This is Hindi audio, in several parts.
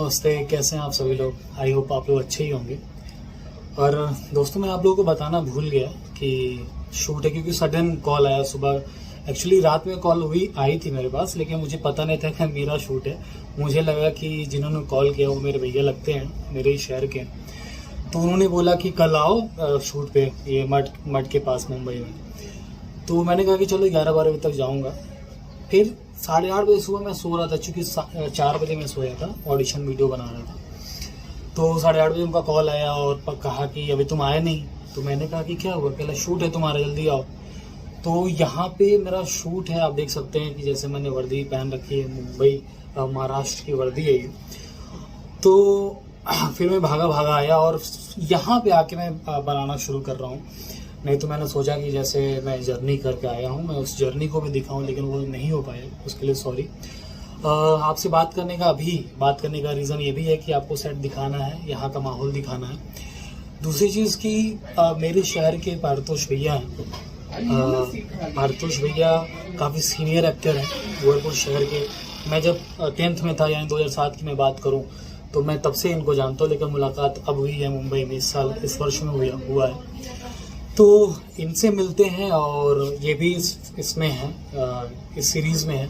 नमस्ते, कैसे हैं आप सभी लोग। आई होप आप लोग अच्छे ही होंगे। और दोस्तों, मैं आप लोगों को बताना भूल गया कि शूट है, क्योंकि सडन कॉल आया सुबह। एक्चुअली रात में कॉल आई थी मेरे पास, लेकिन मुझे पता नहीं था कि मेरा शूट है। मुझे लगा कि जिन्होंने कॉल किया वो मेरे भैया लगते हैं, मेरे ही शहर के। तो उन्होंने बोला कि कल आओ शूट पे, ये मठ के पास मुंबई में। तो मैंने कहा कि चलो 11-12 बजे तक जाऊँगा। फिर 8:30 बजे सुबह मैं सो रहा था, चूँकि 4 बजे मैं सोया था, ऑडिशन वीडियो बना रहा था। तो 8:30 बजे उनका कॉल आया और कहा कि अभी तुम आए नहीं। तो मैंने कहा कि क्या हुआ, कहला शूट है तुम्हारा, जल्दी आओ। तो यहाँ पे मेरा शूट है, आप देख सकते हैं कि जैसे मैंने वर्दी पहन रखी है, मुंबई महाराष्ट्र की वर्दी है ये। तो फिर मैं भागा आया और यहाँ पे आके मैं बनाना शुरू कर रहा हूँ। नहीं तो मैंने सोचा कि जैसे मैं जर्नी करके आया हूँ, मैं उस जर्नी को भी दिखाऊं, लेकिन वो नहीं हो पाया, उसके लिए सॉरी। आपसे बात करने का रीज़न ये भी है कि आपको सेट दिखाना है, यहाँ का माहौल दिखाना है। दूसरी चीज़ कि मेरे शहर के पारितोष भैया हैं। पारितोष भैया काफ़ी सीनियर एक्टर हैं गोरखपुर शहर के। मैं जब 10th में था, यानी 2007 की मैं बात करूँ, तो मैं तब से इनको जानता हूँ, लेकिन मुलाकात अब हुई है मुंबई में, इस वर्ष में हुआ है। तो इनसे मिलते हैं और ये भी इसमें है, इस सीरीज़ में है।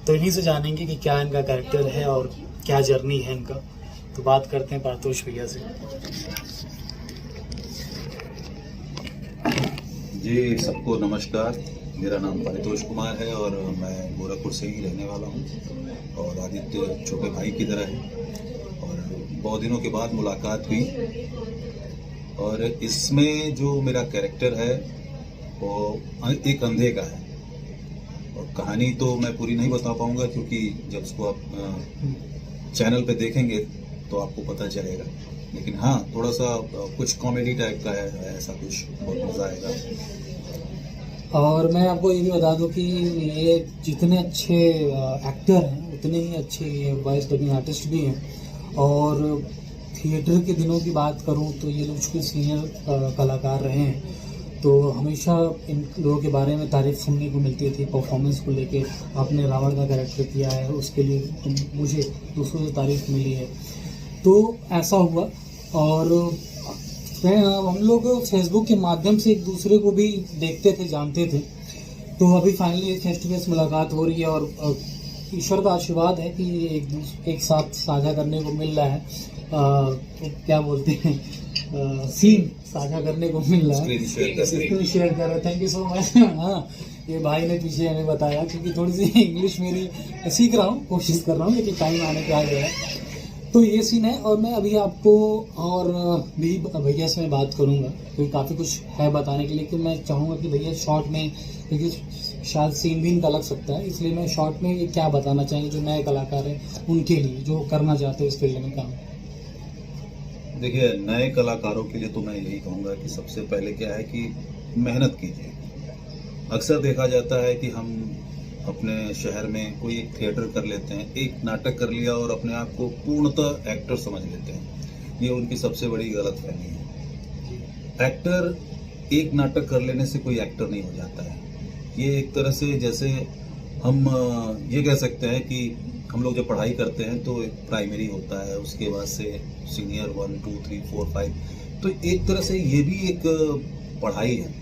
तो इन्हीं से जानेंगे कि क्या इनका कैरेक्टर है और क्या जर्नी है इनका। तो बात करते हैं पारितोष भैया से। जी, सबको नमस्कार। मेरा नाम पारितोष कुमार है और मैं गोरखपुर से ही रहने वाला हूँ और आदित्य छोटे भाई की तरह है। और बहुत दिनों के बाद मुलाकात हुई और इसमें जो मेरा कैरेक्टर है वो एक अंधे का है। और कहानी तो मैं पूरी नहीं बता पाऊंगा, क्योंकि जब उसको आप चैनल पे देखेंगे तो आपको पता चलेगा। लेकिन हाँ, थोड़ा सा कुछ कॉमेडी टाइप का है, ऐसा कुछ, बहुत मज़ा आएगा। और मैं आपको ये भी बता दूं कि ये जितने अच्छे एक्टर हैं, उतने ही अच्छे ये वॉइस डबिंग आर्टिस्ट भी हैं। और थिएटर के दिनों की बात करूं तो ये लोग चूँकि सीनियर कलाकार रहे हैं, तो हमेशा इन लोगों के बारे में तारीफ सुनने को मिलती थी। परफॉर्मेंस को लेके आपने रावण का कैरेक्टर किया है, उसके लिए मुझे दूसरों से तारीफ मिली है। तो ऐसा हुआ और हम लोग फेसबुक के माध्यम से एक दूसरे को भी देखते थे, जानते थे। तो अभी फाइनली फेस टू फेस मुलाकात हो रही है और ईश्वर का आशीर्वाद है कि एक साथ साझा करने को मिल रहा है। क्या बोलते हैं, सीन साझा करने को मिल रहा है, स्क्रीन शेयर कर रहे हैं। Thank you so much. हाँ, ये भाई ने पीछे हमें बताया, क्योंकि थोड़ी सी इंग्लिश मेरी सीख रहा हूँ, कोशिश कर रहा हूँ, लेकिन टाइम आने पे आ गया है। तो ये सीन है और मैं अभी आपको और भी भैया से मैं बात करूँगा, क्योंकि काफ़ी कुछ है बताने के लिए। कि मैं चाहूँगा कि भैया शॉर्ट में, क्योंकि शायद सीन भी इनका लग सकता है, इसलिए मैं शॉर्ट में ये क्या बताना चाहेंगे जो नए कलाकार हैं उनके लिए, जो करना चाहते हैं इस फील्ड में काम। देखिए, नए कलाकारों के लिए तो मैं यही कहूँगा कि सबसे पहले क्या है कि मेहनत कीजिए। अक्सर देखा जाता है कि हम अपने शहर में कोई एक थिएटर कर लेते हैं, एक नाटक कर लिया और अपने आप को पूर्णतः एक्टर समझ लेते हैं। ये उनकी सबसे बड़ी गलतफहमी है। एक्टर एक नाटक कर लेने से कोई एक्टर नहीं हो जाता है। ये एक तरह से जैसे हम ये कह सकते हैं कि हम लोग जब पढ़ाई करते हैं तो एक प्राइमरी होता है, उसके बाद से सीनियर 1, 2, 3, 4, 5। तो एक तरह से ये भी एक पढ़ाई है।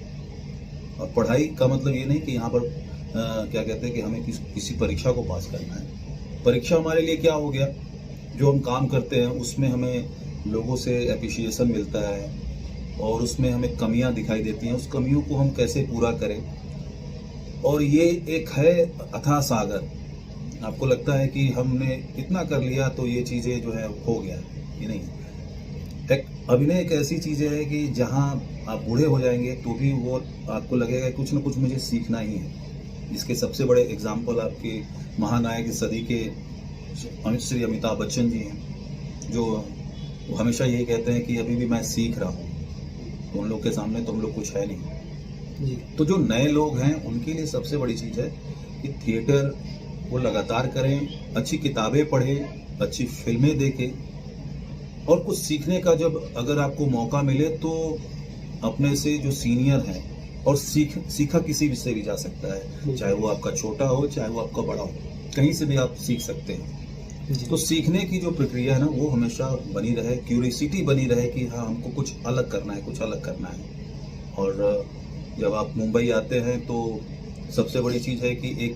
और पढ़ाई का मतलब ये नहीं कि यहाँ पर क्या कहते हैं कि हमें किसी परीक्षा को पास करना है। परीक्षा हमारे लिए क्या हो गया, जो हम काम करते हैं उसमें हमें लोगों से एप्रिशिएशन मिलता है और उसमें हमें कमियां दिखाई देती हैं, उस कमियों को हम कैसे पूरा करें। और ये एक है अथाह सागर। आपको लगता है कि हमने इतना कर लिया तो ये चीज़ें जो है हो गया, ये नहीं। एक अभिनय एक ऐसी चीज़ है कि जहाँ आप बूढ़े हो जाएंगे तो भी वो आपको लगेगा कुछ ना कुछ मुझे सीखना ही है। इसके सबसे बड़े एग्जाम्पल आपके महानायक सदी के श्री अमिताभ बच्चन जी हैं, जो हमेशा यही कहते हैं कि अभी भी मैं सीख रहा हूँ। तो उन लोग के सामने तो हम लोग कुछ है नहीं। तो जो नए लोग हैं उनके लिए सबसे बड़ी चीज़ है कि थिएटर वो लगातार करें, अच्छी किताबें पढ़ें, अच्छी फिल्में देखें और कुछ सीखने का जब अगर आपको मौका मिले तो अपने से जो सीनियर हैं, और सीखा किसी भी से भी जा सकता है, चाहे वो आपका छोटा हो चाहे वो आपका बड़ा हो, कहीं से भी आप सीख सकते हैं। जी। तो सीखने की जो प्रक्रिया है ना वो हमेशा बनी रहे, क्यूरियोसिटी बनी रहे कि हाँ हमको कुछ अलग करना है, कुछ अलग करना है। और जब आप मुंबई आते हैं तो सबसे बड़ी चीज़ है कि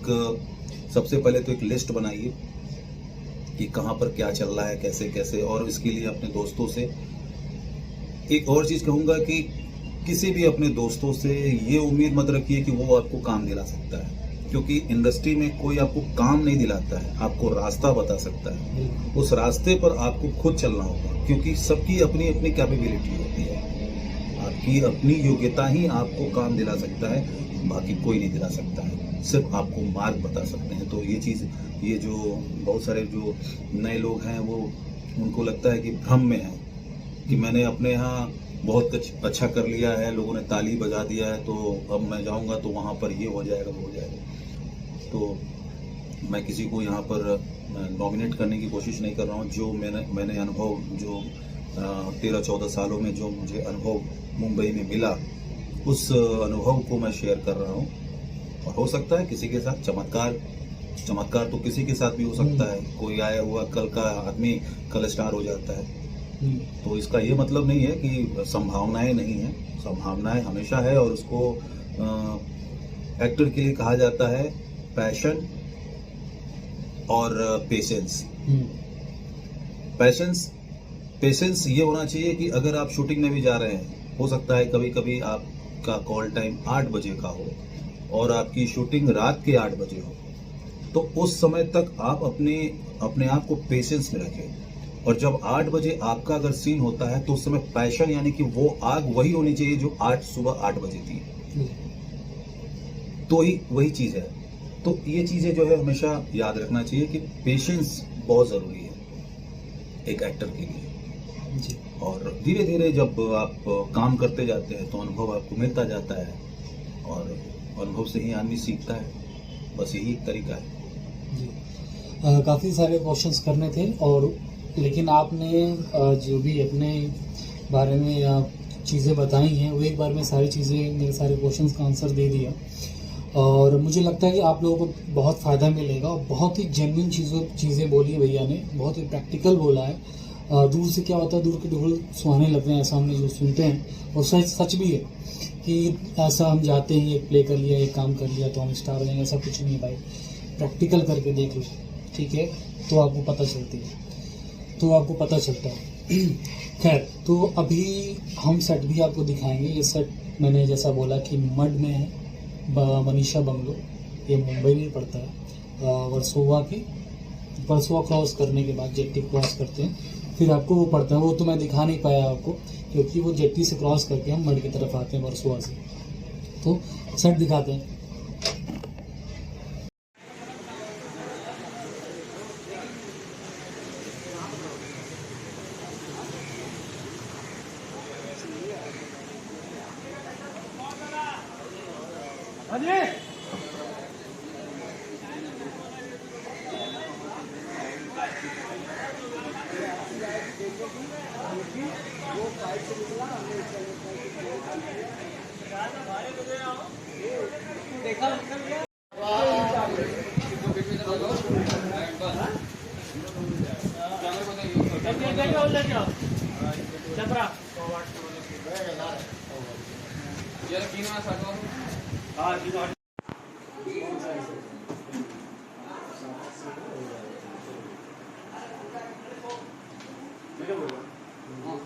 सबसे पहले तो एक लिस्ट बनाइए कि कहाँ पर क्या चल रहा है, कैसे कैसे, और इसके लिए अपने दोस्तों से। एक और चीज़ कहूँगा कि किसी भी अपने दोस्तों से ये उम्मीद मत रखिए कि वो आपको काम दिला सकता है, क्योंकि इंडस्ट्री में कोई आपको काम नहीं दिलाता है, आपको रास्ता बता सकता है। उस रास्ते पर आपको खुद चलना होगा, क्योंकि सबकी अपनी अपनी कैपेबिलिटी होती है। आपकी अपनी योग्यता ही आपको काम दिला सकता है, बाकी कोई नहीं दिला सकता है, सिर्फ आपको मार्ग बता सकते हैं। तो ये चीज़, ये जो बहुत सारे जो नए लोग हैं वो, उनको लगता है कि भ्रम में है कि मैंने अपने यहाँ बहुत कुछ अच्छा कर लिया है, लोगों ने ताली बजा दिया है, तो अब मैं जाऊंगा तो वहाँ पर ये हो जाएगा, वो हो जाएगा। तो मैं किसी को यहाँ पर नॉमिनेट करने की कोशिश नहीं कर रहा हूँ। जो मैंने अनुभव, जो 13-14 सालों में जो मुझे अनुभव मुंबई में मिला, उस अनुभव को मैं शेयर कर रहा हूँ। और हो सकता है किसी के साथ चमत्कार तो किसी के साथ भी हो सकता है। कोई आया हुआ कल का आदमी कल स्टार हो जाता है। तो इसका ये मतलब नहीं है कि संभावनाएं नहीं है, संभावनाएं हमेशा है। और उसको एक्टर के लिए कहा जाता है पैशन और पेशेंस। पेशेंस ये होना चाहिए कि अगर आप शूटिंग में भी जा रहे हैं, हो सकता है कभी कभी आपका कॉल टाइम 8 बजे का हो और आपकी शूटिंग रात के 8 बजे हो, तो उस समय तक आप अपने आप को पेशेंस में रखें। और जब 8 बजे आपका अगर सीन होता है तो उस समय पैशन, यानी कि वो आग वही होनी चाहिए जो सुबह 8 बजे थी। तो ही वही चीज है। तो ये चीजें जो है हमेशा याद रखना चाहिए कि पेशेंस बहुत जरूरी है एक एक्टर के लिए। जी। और धीरे धीरे जब आप काम करते जाते हैं तो अनुभव आपको मिलता जाता है, और अनुभव से ही आदमी सीखता है। बस यही एक तरीका है। जी। काफ़ी सारे क्वेश्चंस करने थे, और लेकिन आपने जो भी अपने बारे में या चीज़ें बताई हैं वो एक बार में सारी चीज़ें, मेरे सारे क्वेश्चंस का आंसर दे दिया। और मुझे लगता है कि आप लोगों को बहुत फ़ायदा मिलेगा। और बहुत ही जेन्युइन चीज़ें बोली है भैया ने, बहुत ही प्रैक्टिकल बोला है। दूर से क्या होता है, दूर के ढोल सुहाने लगते हैं, ऐसा हमने जो सुनते हैं, और सच भी है कि ऐसा हम जाते हैं, एक प्ले कर लिया, एक काम कर लिया तो हम स्टार हो जाएंगे, ऐसा कुछ नहीं है भाई। प्रैक्टिकल करके देख लो, ठीक है, तो आपको पता चलता है। खैर, तो अभी हम सेट भी आपको दिखाएंगे। ये सेट मैंने जैसा बोला कि मड में है, मनीषा बंगलो, ये मुंबई में पड़ता है। वर्सोवा क्रॉस करने के बाद जेट्टी क्रॉस करते हैं, फिर आपको वो पड़ता है, वो तो मैं दिखा नहीं पाया आपको, क्योंकि वो जेट्टी से क्रॉस करके हम मड की तरफ आते हैं वर्सोवा से। तो सेट दिखाते हैं।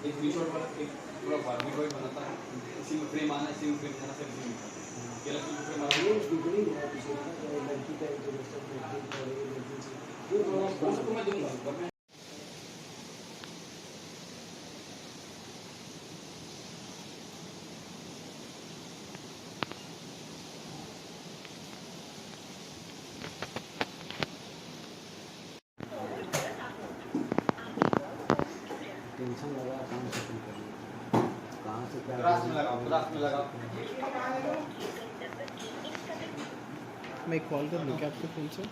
एक स्क्रीनशॉट वाला एक पूरा वार्निंग बॉय बनाता है, इसी में फ्रेम आना, इसी में फ्रेम आना, सब इसी में केला की फ्रेम आना, ये डिग्री है लड़की का जो उसको मैं दूंगा। टेंशन लगा काम खत्म करना, कहाँ से क्या क्लास में लगाओ। मैं कॉल कर लूँ क्या आपके फ़ोन से?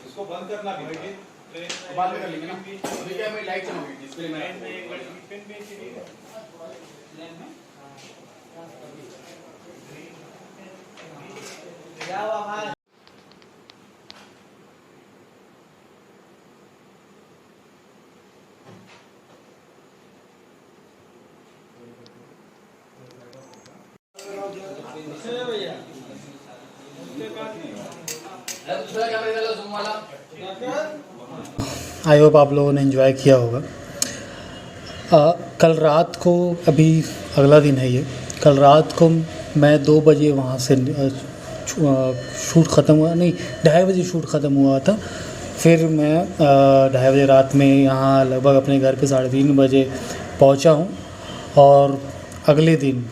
इसको बंद करना भी बाद में कर लेंगे ना। अभी क्या मैं लाइट चलाऊंगी डिस्प्ले में। दूसरा कैमरा डालो जूम वाला। आई होप आप लोगों ने एंजॉय किया होगा। कल रात को, अभी अगला दिन है ये, कल रात को मैं 2 बजे वहाँ से शूट ख़त्म हुआ, नहीं 2:30 बजे शूट ख़त्म हुआ था। फिर मैं 2:30 बजे रात में यहाँ लगभग अपने घर पे 3:30 बजे पहुँचा हूँ और अगले दिन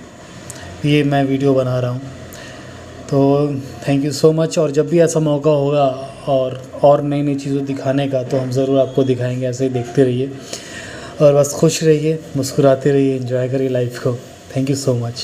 ये मैं वीडियो बना रहा हूँ। तो थैंक यू सो मच। और जब भी ऐसा मौका होगा और नई नई चीज़ें दिखाने का तो हम ज़रूर आपको दिखाएंगे। ऐसे ही देखते रहिए और बस खुश रहिए, मुस्कुराते रहिए, एंजॉय करिए लाइफ को। Thank you so much.